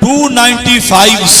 295C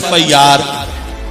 FIR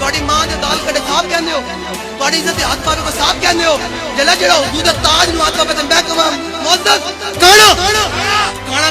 ਤੁਹਾਡੀ ਮਾਂ ਦੇ ਦਾਲ ਕੜੇ ਸਾਹਬ ਕਹਿੰਦੇ ਹੋ, ਤੁਹਾਡੀ ਇੱਜ਼ਤ ਹੱਥ ਮਾਰੂ ਕੋ ਸਾਹਬ ਕਹਿੰਦੇ ਹੋ। ਜਿਹੜਾ ਜਿਹੜਾ ਹੁਦੂਦ ਦੇ ਤਾਜ ਨੂੰ ਹੱਥ ਪਾ ਤੇ ਮੈਂ ਕਹਾਂ ਮੁਅੱਜ਼ਜ਼ ਕਾਣਾ ਕਾਣਾ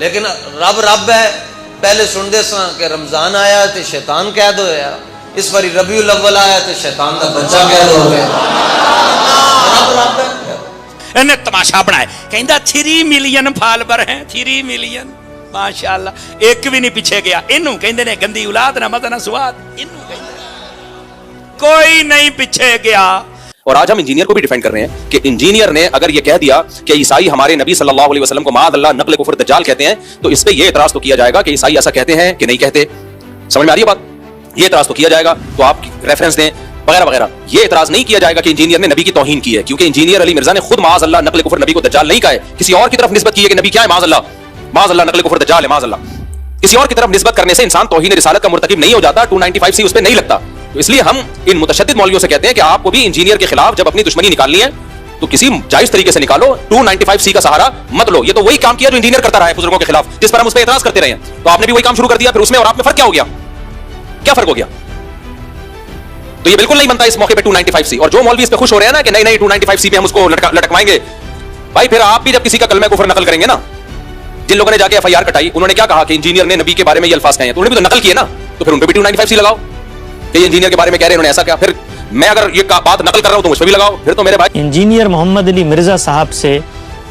لیکن رب رب ہے. پہلے سنتے سا کہ رمضان آیا تو شیطان قید ہویا, اس باری ربیع الاول آیا تو شیطان کا بچہ قید ہو گیا. رب رب ہے. انہیں تماشا بنایا, کہندا 3 ملین فالوور ہیں, 3 ملین ماشاءاللہ, ایک بھی نہیں پیچھے گیا. اینوں کہندے نے گندی اولاد نہ مزہ نہ سواد, اینوں کہندے کوئی نہیں پیچھے گیا. اور آج ہم انجینئر کو بھی ڈیفینڈ کر رہے ہیں کہ انجینئر نے اگر یہ کہہ دیا کہ عیسائی ہمارے نبی صلی اللہ علیہ وسلم کو معاذ اللہ نقل کفر دجال کہتے ہیں, تو اس پہ یہ اعتراض تو کیا جائے گا کہ عیسائی ایسا کہتے ہیں کہ نہیں کہتے. سمجھ میں آ رہی ہے بات؟ یہ اعتراض تو کیا جائے گا, تو آپ ریفرنس دیں وغیرہ وغیرہ. یہ اعتراض نہیں کیا جائے گا کہ انجینئر نے نبی کی توہین کی ہے, کیونکہ انجینئر علی مرزا نے خود معاذ اللہ نقل کفر نبی کو دجال نہیں کہا ہے, کسی اور کی طرف نسبت کی ہے کہ نبی کیا ہے, معاذ اللہ نقل کفر دجال ہے, معاذ اللہ. کسی اور کی طرف نسبت کرنے سے انسان توہین رسالت کا مرتکب نہیں ہو جاتا, 295 اس پہ نہیں لگتا. تو اس لیے ہم ان متشدد مولویوں سے کہتے ہیں کہ آپ کو بھی انجینئر کے خلاف جب اپنی دشمنی نکالنی ہے تو کسی جائز طریقے سے نکالو, 295 کا سہارا مت لو. یہ تو وہی کام کیا جو انجینئر کرتا رہا ہے بزرگوں کے خلاف, جس پر ہم اس پہ اعتراض کرتے رہے ہیں. تو آپ نے بھی وہی کام شروع کر دیا, پھر اس میں اور آپ میں فرق کیا ہو گیا؟ کیا فرق ہو گیا؟ تو یہ بالکل نہیں بنتا اس موقع پہ 295 اور جو مولوی اس پہ خوش ہو رہے ہیں نا کہ نہیں 295 پہ ہم اس کو لٹکوائیں گے, بھائی پھر آپ بھی جب کسی کا کلمہ کفر نقل کریں گے نا, جن لوگوں نے جا کے ایف آئی آر کٹائی انہوں نے کیا کہا کہ انجینئر نے نبی کے بارے میں یہ الفاظ کہے ہیں, تو انہوں نے بھی تو نقل کیے نا, تو پھر ان پہ بھی 295 لگاؤ کہ یہ انجینئر کے بارے میں کہہ رہے ہیں انہوں نے ایسا کیا. پھر میں اگر یہ بات نقل کر رہا ہوں تو مجھ پہ بھی لگاؤ, پھر تو میرے بھائی. انجینئر محمد علی مرزا صاحب سے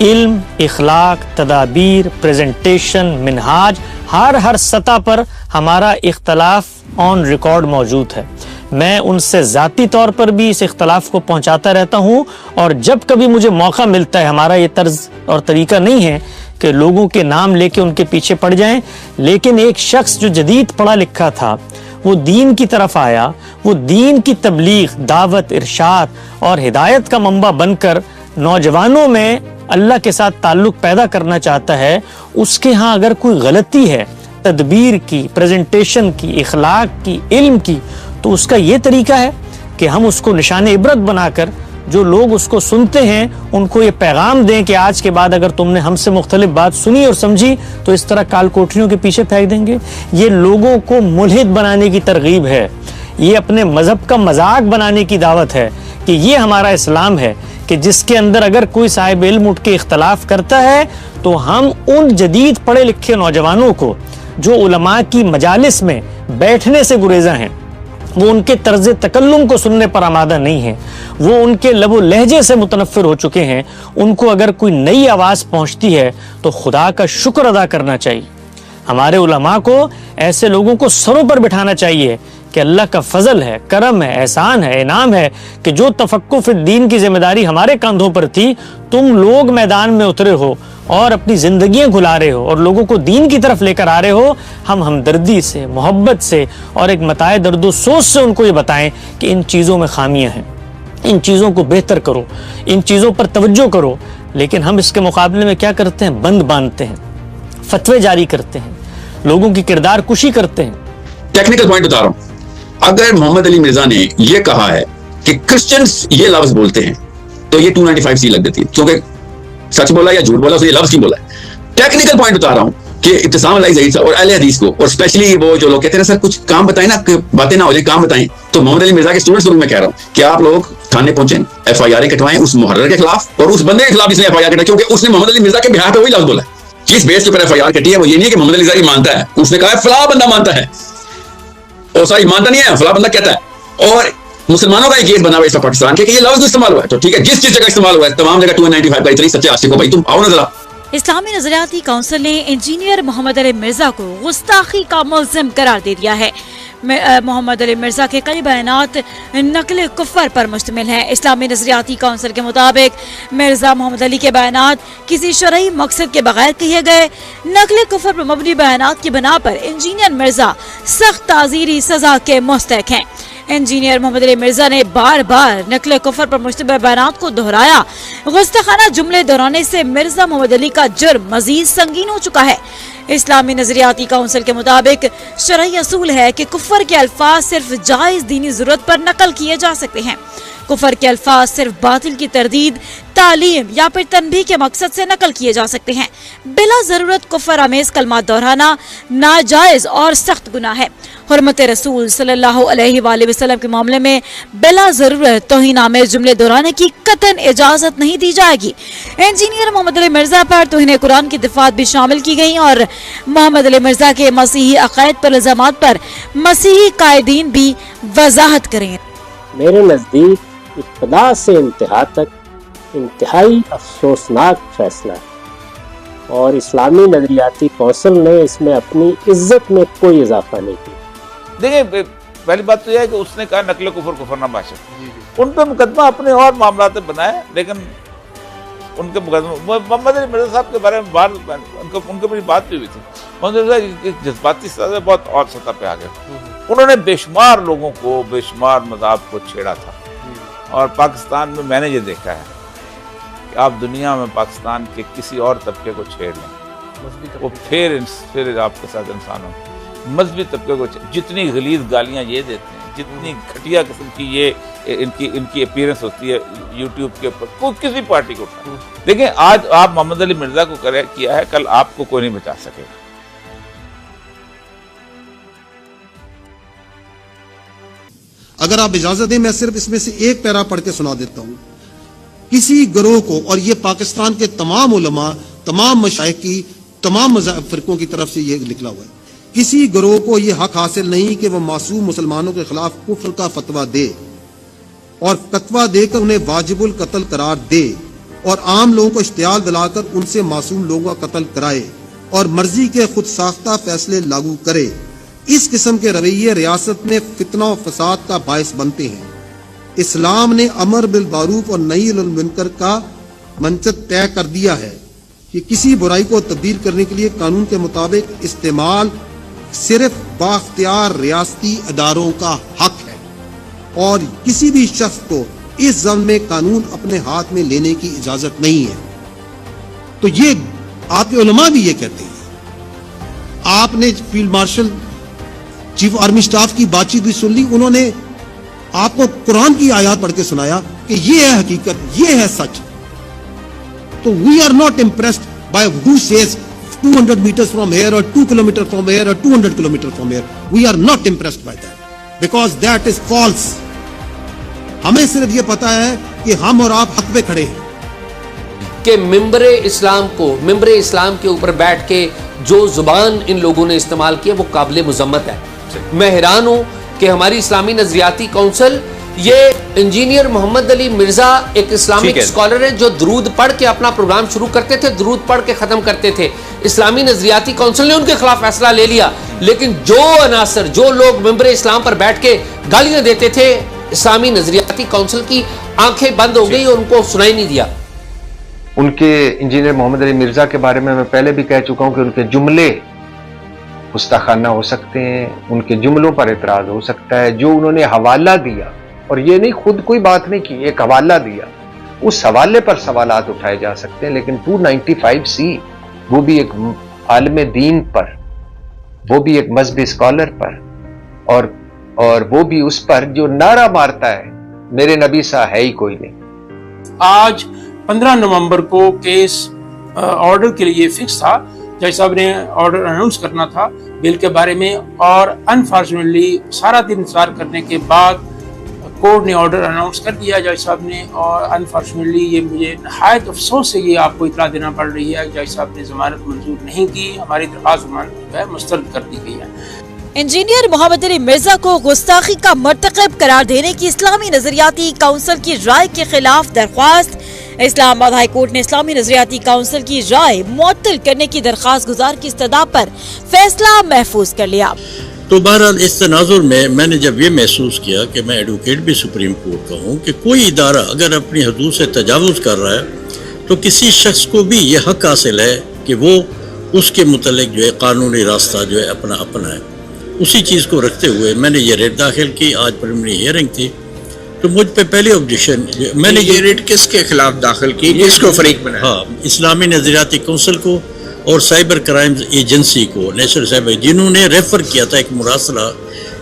علم, اخلاق, تدابیر, پریزنٹیشن, منہاج, ہر سطح پر ہمارا اختلاف آن ریکارڈ موجود ہے. میں ان سے ذاتی طور پر بھی اس اختلاف کو پہنچاتا رہتا ہوں, اور جب کبھی مجھے موقع ملتا ہے, ہمارا یہ طرز اور طریقہ نہیں ہے کہ لوگوں کے نام لے کے ان کے پیچھے پڑ جائیں, لیکن ایک شخص جو جدید پڑھا لکھا تھا وہ دین کی طرف آیا, وہ دین کی تبلیغ, دعوت, ارشاد اور ہدایت کا منبع بن کر نوجوانوں میں اللہ کے ساتھ تعلق پیدا کرنا چاہتا ہے. اس کے ہاں اگر کوئی غلطی ہے تدبیر کی, پریزنٹیشن کی, اخلاق کی, علم کی, تو اس کا یہ طریقہ ہے کہ ہم اس کو نشان عبرت بنا کر جو لوگ اس کو سنتے ہیں ان کو یہ پیغام دیں کہ آج کے بعد اگر تم نے ہم سے مختلف بات سنی اور سمجھی تو اس طرح کال کوٹریوں کے پیچھے پھینک دیں گے. یہ لوگوں کو ملحد بنانے کی ترغیب ہے, یہ اپنے مذہب کا مذاق بنانے کی دعوت ہے کہ یہ ہمارا اسلام ہے کہ جس کے اندر اگر کوئی صاحب علم اٹھ کے اختلاف کرتا ہے تو ہم ان جدید پڑھے لکھے نوجوانوں کو جو علماء کی مجالس میں بیٹھنے سے گریزاں ہیں, وہ ان کے طرز تکلم کو سننے پر آمادہ نہیں ہیں, وہ ان کے لب و لہجے سے متنفر ہو چکے ہیں, ان کو اگر کوئی نئی آواز پہنچتی ہے تو خدا کا شکر ادا کرنا چاہیے. ہمارے علماء کو ایسے لوگوں کو سروں پر بٹھانا چاہیے کہ اللہ کا فضل ہے, کرم ہے, احسان ہے, انعام ہے کہ جو تفقہ فی الدین کی ذمہ داری ہمارے کندھوں پر تھی, تم لوگ میدان میں اترے ہو اور اپنی زندگیاں گھلا رہے ہو اور لوگوں کو دین کی طرف لے کر آ رہے ہو. ہم ہمدردی سے, محبت سے اور ایک متاع درد و سوز سے ان کو یہ بتائیں کہ ان چیزوں میں خامیاں ہیں, ان چیزوں کو بہتر کرو, ان چیزوں پر توجہ کرو. لیکن ہم اس کے مقابلے میں کیا کرتے ہیں؟ بند باندھتے ہیں, فتوے جاری کرتے ہیں, لوگوں کی کردار کشی کرتے ہیں. ٹیکنیکل پوائنٹ بتا رہا ہوں, اگر محمد علی مرزا نے یہ کہا ہے کہ کرسچنز یہ لفظ بولتے ہیں تو یہ 295 لگ دیتی ہے, کیونکہ سچ بولا یا جھوٹ بولا تو یہ لفظ کیوں بولا ہے. ٹیکنیکل پوائنٹ بتا رہا ہوں کہ ابتسام علیہ ظہیر صاحب اور اہل حدیث کو, اور اسپیشلی وہ جو لوگ کہتے ہیں نا سر کچھ کام بتائیں نا, باتیں نہ ہو جائیں, کام بتائیں, تو محمد علی مرزا کے اسٹوڈنٹس کو میں کہہ رہا ہوں کہ آپ لوگ تھانے پہنچیں, ایف آئی آر کٹوائیں اس محرر کے خلاف اور اس بندے کے خلاف جس نے ایف آئی آر کٹائی, کیونکہ اس نے محمد علی مرزا کے بہار پہ وہی لفظ بولا ہے. جس بیس کے اوپر ایف آئی آر کٹی ہے وہ یہ نہیں ہے کہ محمد علی مرزا مانتا ہے, اس نے کہا ہے فلاں بندہ مانتا ہے, اور ساری مانتا نہیں ہے, فلاں بندہ کہتا ہے. اور مسلمانوں کا ایک کیس بنا ہوا ہے پاکستان کے کہ یہ لفظ استعمال ہوا ہے, تو ٹھیک ہے جس جگہ استعمال ہوا ہے تمام جگہ 295 کا اتنی سچے عاشق ہو بھائی, تم آؤ نا ذرا. اسلامی نظریاتی کونسل نے انجینئر محمد علی مرزا کو گستاخی کا ملزم قرار دے دیا ہے. محمد علی مرزا کے کئی بیانات نقل کفر پر مشتمل ہیں. اسلامی نظریاتی کونسل کے مطابق مرزا محمد علی کے بیانات کسی شرعی مقصد کے بغیر کہے گئے نقل کفر پر مبنی بیانات کی بنا پر انجینئر مرزا سخت تعزیری سزا کے مستحق ہیں. انجینئر محمد علی مرزا نے بار بار نقل کفر پر مشتبہ بیانات کو دہرایا. گستاخانہ جملے دہرانے سے مرزا محمد علی کا جرم مزید سنگین ہو چکا ہے. اسلامی نظریاتی کونسل کے مطابق شرعی اصول ہے کہ کفر کے الفاظ صرف جائز دینی ضرورت پر نقل کیے جا سکتے ہیں. کفر کے الفاظ صرف باطل کی تردید، تعلیم یا پھر تنبیہ کے مقصد سے نقل کیے جا سکتے ہیں۔ بلا ضرورت کفر آمیز کلمات دہرانا ناجائز اور سخت گناہ ہے۔ حرمت رسول صلی اللہ علیہ وآلہ وسلم کے معاملے میں بلا ضرورت توہین آمیز جملے دہرانے کی قطعاً اجازت نہیں دی جائے گی۔ انجینئر محمد علی مرزا پر توہین قرآن کی دفعات بھی شامل کی گئی اور محمد علی مرزا کے مسیحی عقائد پر الزامات پر مسیحی قائدین بھی وضاحت کریں۔ میرے نزدیک ابتدا سے انتہا تک انتہائی افسوسناک فیصلہ ہے اور اسلامی نظریاتی کونسل نے اس میں اپنی عزت میں کوئی اضافہ نہیں کیا۔ دیکھیں، پہلی بات تو یہ ہے کہ اس نے کہا نقل کفر نہ باشد، ان پہ مقدمہ اپنے اور معاملات بنائے، لیکن ان کے مقدمہ محمد علی مرزا صاحب کے بارے میں ان کے بھی بات بھی ہوئی تھی۔ محمد علی مرزا جذباتی سطح سے بہت اور سطح پہ آ گئے، انہوں نے بے شمار لوگوں کو، بے شمار مذاہب کو چھیڑا تھا، اور پاکستان میں نے یہ دیکھا ہے کہ آپ دنیا میں پاکستان کے کسی اور طبقے کو چھیڑ لیں، وہ پھر آپ کے ساتھ انسانوں مذہبی طبقے کو جتنی غلیظ گالیاں یہ دیتے ہیں، جتنی گھٹیا قسم کی یہ ان کی اپیرنس ہوتی ہے یوٹیوب کے اوپر، کوئی کسی پارٹی کو اٹھا دیکھیں، آج آپ محمد علی مرزا کو کیا ہے، کل آپ کو کوئی نہیں بچا سکے گا۔ اگر آپ اجازت دیں میں صرف اس میں سے ایک پیرا پڑھ کے سنا دیتا ہوں۔ کسی گروہ کو، اور یہ پاکستان کے تمام علماء، تمام مشائخ کی، تمام مذہب فرقوں کی طرف سے یہ نکلا ہوا ہے، کسی گروہ کو یہ حق حاصل نہیں کہ وہ معصوم مسلمانوں کے خلاف کفر کا فتویٰ دے اور فتویٰ دے کر انہیں واجب القتل قرار دے اور عام لوگوں کو اشتعال دلا کر ان سے معصوم لوگوں کا قتل کرائے اور مرضی کے خود ساختہ فیصلے لاگو کرے۔ اس قسم کے رویے ریاست میں فتنہ و فساد کا باعث بنتے ہیں۔ اسلام نے امر بالمعروف اور نہی عن المنکر کا منشد طے کر دیا ہے کہ کسی برائی کو تبدیل کرنے کے لیے قانون کے مطابق استعمال صرف بااختیار ریاستی اداروں کا حق ہے اور کسی بھی شخص کو اس ضمن میں قانون اپنے ہاتھ میں لینے کی اجازت نہیں ہے۔ تو یہ آپ کے علماء بھی یہ کہتے ہیں۔ آپ نے field marshal chief army staff کی بات چیت بھی سن لی، انہوں نے آپ کو قرآن کی آیات پڑھ کے سنایا کہ یہ ہے حقیقت، یہ ہے سچ۔ تو we are not impressed by who says 200 meters from here or 2 kilometers from here or 200 kilometers from here. We are not impressed by that because that is false. ہمیں صرف یہ پتا ہے کہ ہم اور آپ حق پہ کھڑے ہیں کہ ممبر اسلام کے اوپر بیٹھ کے جو زبان ان لوگوں نے استعمال کی وہ قابل مذمت ہے۔ میں حیران ہوں کہ ہماری اسلامی نظریاتی کونسل، یہ انجینئر محمد علی مرزا ایک اسلامک اسکالر ہے جو درود پڑھ کے اپنا پروگرام شروع کرتے تھے، درود پڑھ کے ختم کرتے تھے۔ اسلامی نظریاتی کونسل نے ان کے خلاف فیصلہ لے لیا، لیکن جو عناصر، جو لوگ ممبر اسلام پر بیٹھ کے گالیاں دیتے تھے، اسلامی نظریاتی کونسل کی آنکھیں بند ہو گئی اور ان کو سنائی نہیں دیا۔ ان کے انجینئر محمد علی مرزا کے بارے میں پہلے بھی کہہ چکا ہوں کہ ان کے جملے گستاخانہ ہو سکتے ہیں، ان کے جملوں پر اعتراض ہو سکتا ہے۔ جو انہوں نے حوالہ دیا، اور یہ نہیں خود کوئی بات نہیں کی، ایک حوالہ دیا، اس حوالے پر سوالات اٹھائے جا سکتے ہیں، لیکن 295C وہ بھی ایک عالم دین پر، وہ بھی ایک مذہبی اسکالر پر، اور وہ بھی اس پر جو نعرہ مارتا ہے میرے نبی سا ہے ہی کوئی نہیں۔ آج 15 نومبر کو کیس آرڈر کے لیے فکس تھا، جج صاحب نے آرڈر اناؤنس کرنا تھا بل کے بارے میں، اور انفارچونیٹلی سارا دن انتظار کرنے کے بعد کورٹ نے آرڈر اناؤنس کر دیا جج صاحب نے، اور انفارچونیٹلی یہ مجھے نہایت افسوس سے یہ آپ کو اطلاع دینا پڑ رہی ہے، جج صاحب نے ضمانت منظور نہیں کی، ہماری درخواست ضمانت مسترد کر دی گئی ہے۔ انجینئر محمد علی مرزا کو گستاخی کا مرتکب قرار دینے کی اسلامی نظریاتی کونسل کی رائے کے خلاف درخواست۔ اسلام آباد ہائی کورٹ نے اسلامی نظریاتی کونسل کی رائے معطل کرنے کی درخواست گزار کی استدعا پر فیصلہ محفوظ کر لیا۔ تو بہرحال اس تناظر میں نے جب یہ محسوس کیا کہ میں ایڈوکیٹ بھی سپریم کورٹ کا ہوں کہ کوئی ادارہ اگر اپنی حدود سے تجاوز کر رہا ہے تو کسی شخص کو بھی یہ حق حاصل ہے کہ وہ اس کے متعلق جو ہے قانونی راستہ جو ہے اپنا ہے۔ اسی چیز کو رکھتے ہوئے میں نے یہ ریٹ داخل کی، آج پریلیمنری ہیئرنگ تھی، تو مجھ پہ پہلی آبجیکشن میں نے یہ ریٹ کس کے خلاف داخل کی، کس کو فریق بنایا؟ ہاں، اسلامی نظریاتی کونسل کو اور سائبر کرائمز ایجنسی کو، نیشنل سائبر، جنہوں نے ریفر کیا تھا، ایک مراسلہ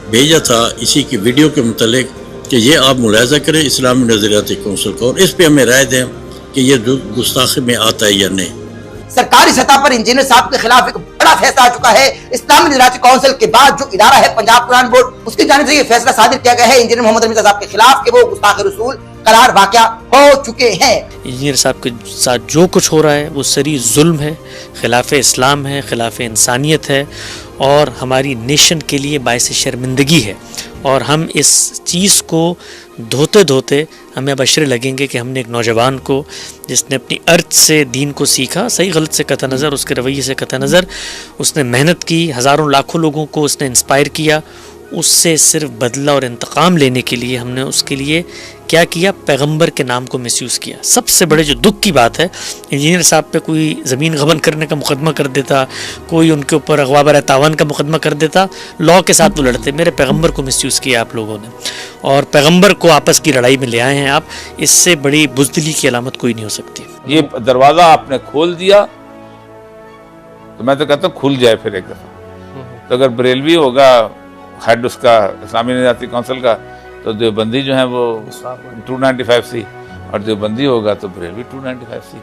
بھیجا تھا اسی کی ویڈیو کے متعلق، کہ یہ آپ ملاحظہ کریں اسلامی نظریاتی کونسل کا، اور اس پہ ہمیں رائے دیں کہ یہ گستاخی میں آتا ہے یا نہیں۔ سرکاری سطح پر انجینئر صاحب کے خلاف ایک بڑا فیصلہ آ چکا ہے۔ اسلامی نظریاتی کونسل کے بعد جو ادارہ ہے پنجاب قرآن بورڈ، اس کی جانب سے یہ فیصلہ صادر کیا گیا ہے انجینئر محمد علی مرزا صاحب کے خلاف کہ وہ گستاخ رسول قرار واقع ہو چکے ہیں۔ انجینئر صاحب کے ساتھ جو کچھ ہو رہا ہے وہ سری ظلم ہے، خلاف اسلام ہے، خلاف انسانیت ہے، اور ہماری نیشن کے لیے باعث شرمندگی ہے، اور ہم اس چیز کو دھوتے دھوتے ہمیں اب اشرے لگیں گے کہ ہم نے ایک نوجوان کو جس نے اپنی ارتھ سے دین کو سیکھا، صحیح غلط سے قطع نظر، اس کے رویے سے قطع نظر، اس نے محنت کی، ہزاروں لاکھوں لوگوں کو اس نے انسپائر کیا، اس سے صرف بدلہ اور انتقام لینے کے لیے ہم نے اس کے لیے کیا کیا؟ پیغمبر کے نام کو مس یوز کیا۔ سب سے بڑے جو دکھ کی بات ہے، انجینئر صاحب پہ کوئی زمین غبن کرنے کا مقدمہ کر دیتا، کوئی ان کے اوپر اغوا برائے تاوان کا مقدمہ کر دیتا، لا کے ساتھ وہ لڑتے۔ میرے پیغمبر کو مس یوز کیا آپ لوگوں نے، اور پیغمبر کو آپس کی لڑائی میں لے آئے ہیں آپ، اس سے بڑی بزدلی کی علامت کوئی نہیں ہو سکتی۔ یہ دروازہ آپ نے کھول دیا تو میں تو کہتا ہوں کھل جائے پھر ایک دفعہ۔ تو اگر بریلوی ہوگا ہیڈ اس کا اسلامی نظریاتی کونسل کا، تو دیوبندی جو ہیں وہ 295 سی، اور دیوبندی ہوگا تو بریلوی 295 سی،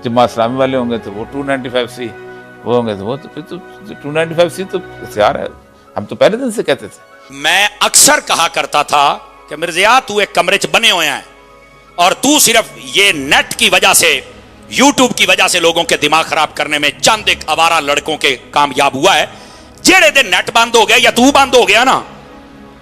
جماعت اسلامی والے ہوں گے تو وہ 295 سی، وہ ہوں گے تو وہ تو پھر تو 295 سی تو ہتھیار ہے۔ ہم تو پہلے دن سے کہتے تھے۔ میں اکثر کہا کرتا تھا کہ مرزیا تو ایک کمرے چ بنے ہوئے ہیں، اور تو صرف یہ نیٹ کی وجہ سے، یوٹیوب کی وجہ سے لوگوں کے دماغ خراب کرنے میں چند ایک آوارہ لڑکوں کے کامیاب ہوا ہے۔ جیڑے دن نیٹ بند ہو گیا یا تو بند ہو گیا نا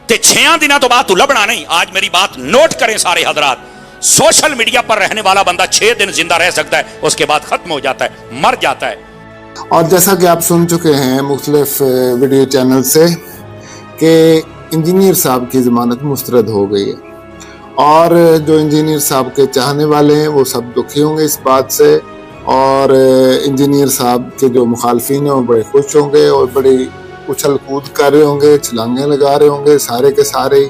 تے 6 دنوں تو بعد تو لبنا نہیں۔ آج میری بات نوٹ کریں سارے حضرات، سوشل میڈیا پر رہنے والا بندہ 6 دن زندہ رہ سکتا ہے، اس کے بعد ختم ہو جاتا ہے، مر جاتا ہے۔ اور جیسا کہ آپ سن چکے ہیں مختلف ویڈیو چینل سے کہ انجینئر صاحب کی ضمانت مسترد ہو گئی ہے، اور جو انجینئر صاحب کے چاہنے والے ہیں وہ سب دکھی ہوں گے اس بات سے، اور انجینئر صاحب کے جو مخالفین ہیں وہ بڑے خوش ہوں گے اور بڑی اچھل کود کر رہے ہوں گے، چھلانگیں لگا رہے ہوں گے سارے کے سارے،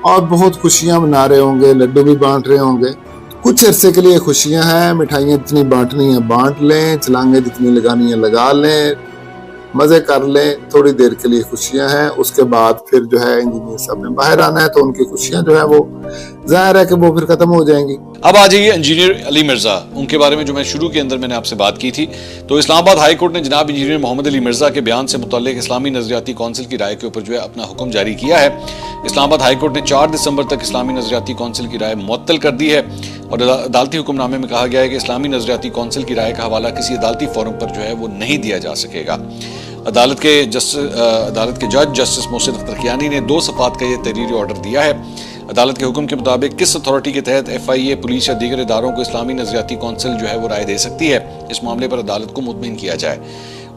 اور بہت خوشیاں منا رہے ہوں گے، لڈو بھی بانٹ رہے ہوں گے۔ کچھ عرصے کے لیے خوشیاں ہیں، مٹھائیاں جتنی بانٹنی ہیں بانٹ لیں، چھلانگیں جتنی لگانی ہیں لگا لیں، مزے کر لیں، تھوڑی دیر کے لیے خوشیاں ہیں، اس کے بعد پھر جو ہے انجینئر صاحب نے باہر آنا ہے تو ان کی خوشیاں جو ہے وہ ظاہر ہے کہ وہ پھر ختم ہو جائیں گی۔ اب آ جائیے انجینئر علی مرزا، ان کے بارے میں جو میں شروع کے اندر میں نے آپ سے بات کی تھی، تو اسلام آباد ہائی کورٹ نے جناب انجینئر محمد علی مرزا کے بیان سے متعلق اسلامی نظریاتی کونسل کی رائے کے اوپر جو ہے اپنا حکم جاری کیا ہے۔ اسلام آباد ہائی کورٹ نے 4 دسمبر تک اسلامی نظریاتی کونسل کی رائے معطل کر دی ہے، اور عدالتی حکم نامے میں کہا گیا ہے کہ اسلامی نظریاتی کونسل کی رائے کا حوالہ کسی عدالتی فورم پر جو ہے وہ نہیں دیا جا سکے گا۔ عدالت کے جج جسٹس محسن اختر کیانی نے 2 صفحات کا یہ تحریری آرڈر دیا ہے۔ عدالت کے حکم کے مطابق کس اتھارٹی کے تحت FIA، پولیس یا دیگر اداروں کو اسلامی نظریاتی کونسل جو ہے وہ رائے دے سکتی ہے، اس معاملے پر عدالت کو مطمئن کیا جائے۔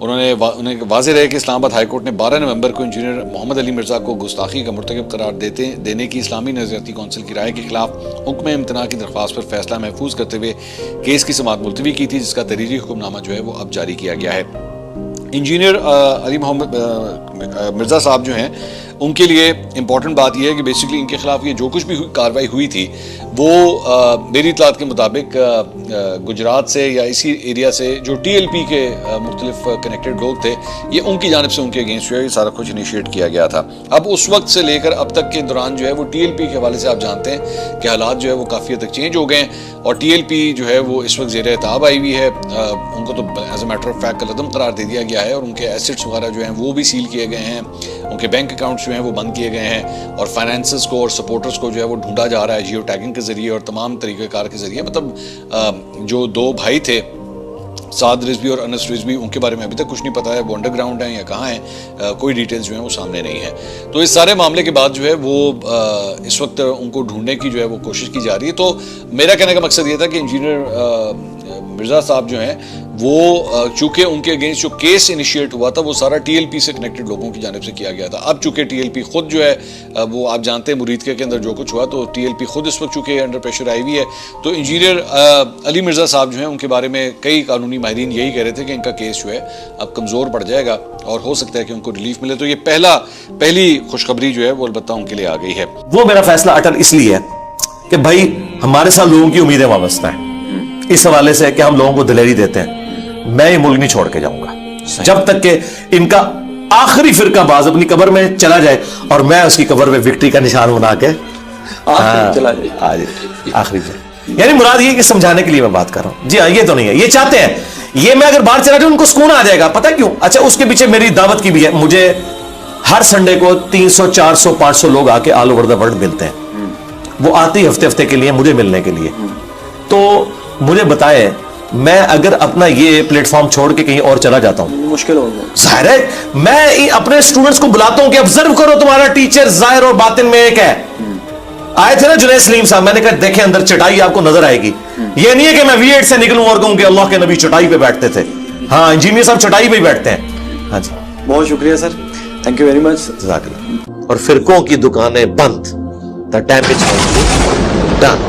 انہیں واضح رہے کہ اسلام آباد ہائی کورٹ نے 12 نومبر کو انجینئر محمد علی مرزا کو گستاخی کا مرتکب قرار دینے کی اسلامی نظریاتی کونسل کی رائے کے خلاف حکم امتناع کی درخواست پر فیصلہ محفوظ کرتے ہوئے کیس کی سماعت ملتوی کی تھی، جس کا تحریری حکم نامہ جو ہے وہ اب جاری کیا گیا ہے۔ انجینئر علی محمد مرزا صاحب جو ہیں ان کے لیے امپورٹنٹ بات یہ ہے کہ بیسکلی ان کے خلاف یہ جو کچھ بھی کارروائی ہوئی تھی وہ میری اطلاعات کے مطابق گجرات سے یا اسی ایریا سے جو TLP کے مختلف کنیکٹڈ لوگ تھے، یہ ان کی جانب سے ان کے اگینسٹ جو ہے یہ سارا کچھ انیشیٹ کیا گیا تھا۔ اب اس وقت سے لے کر اب تک کے دوران جو ہے وہ TLP کے حوالے سے آپ جانتے ہیں کہ حالات جو ہے وہ کافی حد تک چینج ہو گئے ہیں، اور TLP جو ہے وہ اس وقت زیر اعتاب آئی ہوئی ہے۔ ان کو تو as a matter of fact قلعدم قرار دے دیا گیا ہے، اور ان کے ایسٹس وغیرہ جو ہیں وہ بھی سیل کیے گئے ہیں، ان کے بینک اکاؤنٹس جو ہیں وہ بند کیے گئے ہیں، اور فائنینسز کو اور سپورٹرز کو جو ہے وہ ڈھونڈا جا رہا ہے جیو ٹیگنگ کے ذریعے اور تمام طریقہ کار کے ذریعے۔ مطلب جو 2 بھائی تھے سعد رضوی اور انس رضوی، ان کے بارے میں ابھی تک کچھ نہیں پتا ہے، وہ انڈر گراؤنڈ ہیں یا کہاں ہیں، کوئی ڈیٹیلز جو ہیں وہ سامنے نہیں ہیں۔ تو اس سارے معاملے کے بعد جو ہے وہ اس وقت ان کو ڈھونڈنے کی جو ہے وہ کوشش کی جا رہی ہے۔ تو میرا کہنے کا مقصد یہ تھا کہ انجینئر مرزا صاحب جو ہیں وہ چونکہ ان کے اگینسٹ جو کیس انیشیٹ ہوا تھا وہ سارا TLP سے کنیکٹڈ لوگوں کی جانب سے کیا گیا تھا۔ اب چونکہ TLP خود جو ہے وہ آپ جانتے ہیں مریدکے کے اندر جو کچھ ہوا، تو TLP خود اس وقت چونکہ انڈر پریشر آئی ہوئی ہے، تو انجینئر علی مرزا صاحب جو ہیں ان کے بارے میں کئی قانونی ماہرین یہی کہہ رہے تھے کہ ان کا کیس جو ہے اب کمزور پڑ جائے گا اور ہو سکتا ہے کہ ان کو ریلیف ملے۔ تو یہ پہلی خوشخبری جو ہے وہ البتہ ان کے لیے آ گئی ہے۔ وہ میرا فیصلہ اٹل اس لیے ہے کہ بھائی ہمارے ساتھ لوگوں کی امیدیں وابستہ ہیں، اس حوالے سے کہ ہم لوگوں کو دلیری دیتے ہیں۔ میں یہ ملک نہیں چھوڑ کے جاؤں گا جب تک کہ ان کا آخری فرقہ باز اپنی قبر میں چلا جائے اور میں اس کی قبر میں وکٹری کا نشان بنا کے آخری یعنی مراد یہ کہ سمجھانے کے لیے میں بات کر رہا ہوں. جی ہاں یہ تو نہیں ہے, یہ چاہتے ہیں یہ میں اگر باہر چلا جاؤں ان کو سکون آ جائے گا. پتہ کیوں؟ اچھا اس کے پیچھے میری دعوت کی بھی ہے. مجھے ہر سنڈے کو 300 400 500 لوگ آ کے آل اوور دا ورلڈ ملتے ہیں. وہ آتے ہی ہفتے کے لیے مجھے ملنے کے لیے. تو مجھے بتائے میں اگر اپنا یہ پلیٹ فارم چھوڑ کے کہیں اور چلا جاتا ہوں مشکل ہوگا. ظاہر ہے میں اپنے اسٹوڈنٹس کو بلاتا ہوں کہ آبزرو کرو تمہارا ٹیچر ظاہر اور باطن میں ایک ہے. آئے تھے نا جنید سلیم صاحب, میں نے کہا دیکھیں اندر چٹائی آپ کو نظر آئے گی. یہ نہیں ہے کہ میں V8 سے نکلوں اور کہوں کہ اللہ کے نبی چٹائی پہ بیٹھتے تھے. ہاں انجینئر صاحب چٹائی پہ ہی بیٹھتے ہیں. ہاں جی بہت شکریہ سر, تھینک یو ویری مچ. جزاک اللہ. اور فرقوں کی دکانیں بند. The damage has been done.